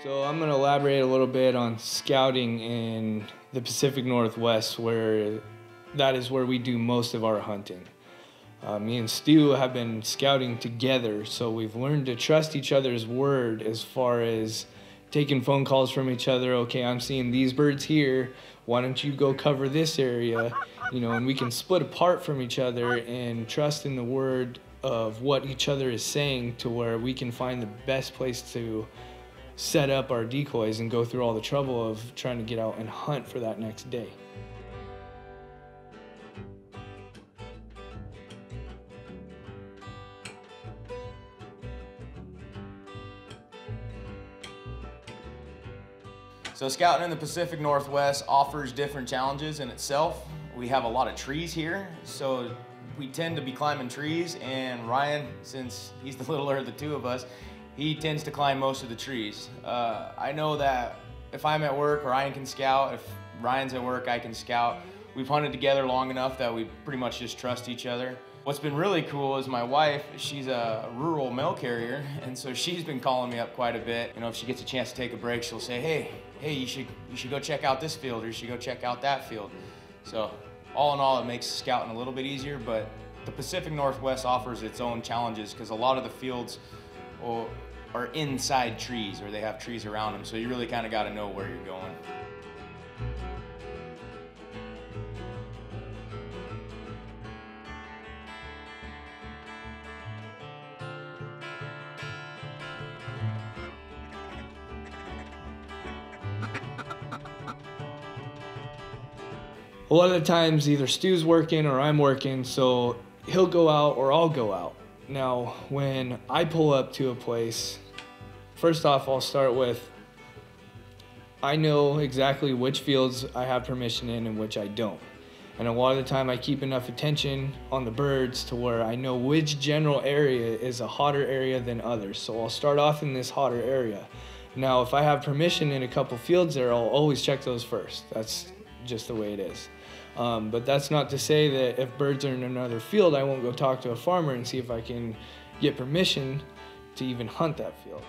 So I'm going to elaborate a little bit on scouting in the Pacific Northwest, where that is where we do most of our hunting. Me and Stu have been scouting together, so we've learned to trust each other's word as far as taking phone calls from each other. Okay, I'm seeing these birds here. Why don't you go cover this area? You know, and we can split apart from each other and trust in the word of what each other is saying to where we can find the best place to set up our decoys and go through all the trouble of trying to get out and hunt for that next day. So scouting in the Pacific Northwest offers different challenges in itself. We have a lot of trees here, so we tend to be climbing trees, and Ryan, since he's the littler of the two of us, he tends to climb most of the trees. I know that if I'm at work, Ryan can scout. If Ryan's at work, I can scout. We've hunted together long enough that we pretty much just trust each other. What's been really cool is my wife, she's a rural mail carrier, and so she's been calling me up quite a bit. You know, if she gets a chance to take a break, she'll say, hey, you should go check out this field, or you should go check out that field. So all in all, it makes scouting a little bit easier, but the Pacific Northwest offers its own challenges because a lot of the fields are inside trees, or they have trees around them, so you really kind of got to know where you're going. A lot of the times either Stu's working or I'm working, so he'll go out or I'll go out. Now, when I pull up to a place, first off, I'll start with, I know exactly which fields I have permission in and which I don't. And a lot of the time I keep enough attention on the birds to where I know which general area is a hotter area than others. So I'll start off in this hotter area. Now, if I have permission in a couple fields there, I'll always check those first. That's just the way it is. But that's not to say that if birds are in another field, I won't go talk to a farmer and see if I can get permission to even hunt that field.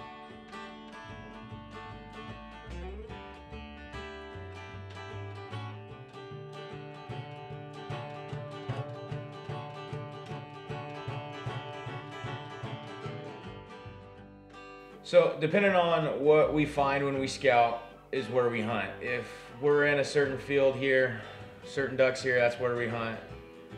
So depending on what we find when we scout is where we hunt. If we're in a certain field here, certain ducks here, that's where we hunt.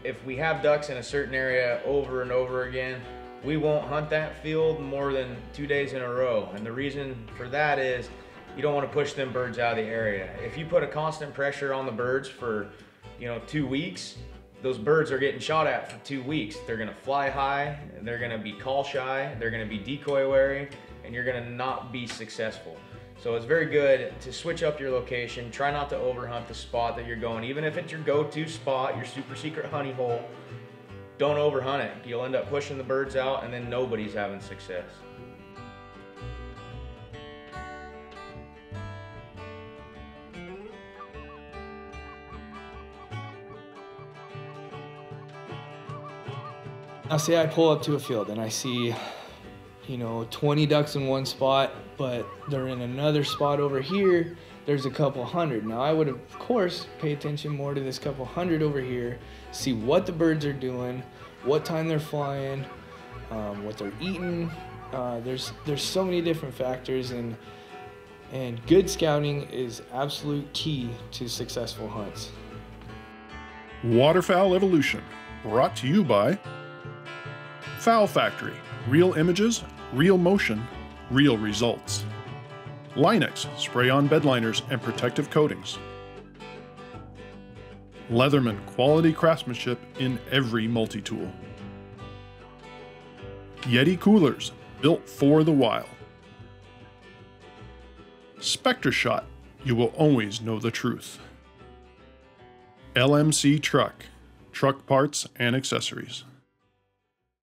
If we have ducks in a certain area over and over again, we won't hunt that field more than 2 days in a row. And the reason for that is you don't want to push them birds out of the area. If you put a constant pressure on the birds for 2 weeks, those birds are getting shot at for 2 weeks. They're gonna fly high, they're gonna be call shy, they're gonna be decoy wary, and you're gonna not be successful. So it's very good to switch up your location. Try not to overhunt the spot that you're going. Even if it's your go-to spot, your super secret honey hole, don't overhunt it. You'll end up pushing the birds out and then nobody's having success. Now say I pull up to a field and I see 20 ducks in one spot, but they're in another spot over here, there's a couple hundred. Now I would, of course, pay attention more to this couple hundred over here, see what the birds are doing, what time they're flying, what they're eating. There's so many different factors, and good scouting is absolute key to successful hunts. Waterfowl Evolution, brought to you by Fowl Factory. Real images, real motion, real results. Linex, spray-on bedliners and protective coatings. Leatherman, quality craftsmanship in every multi-tool. Yeti coolers, built for the wild. Spectre Shot, you will always know the truth. LMC Truck, truck parts and accessories.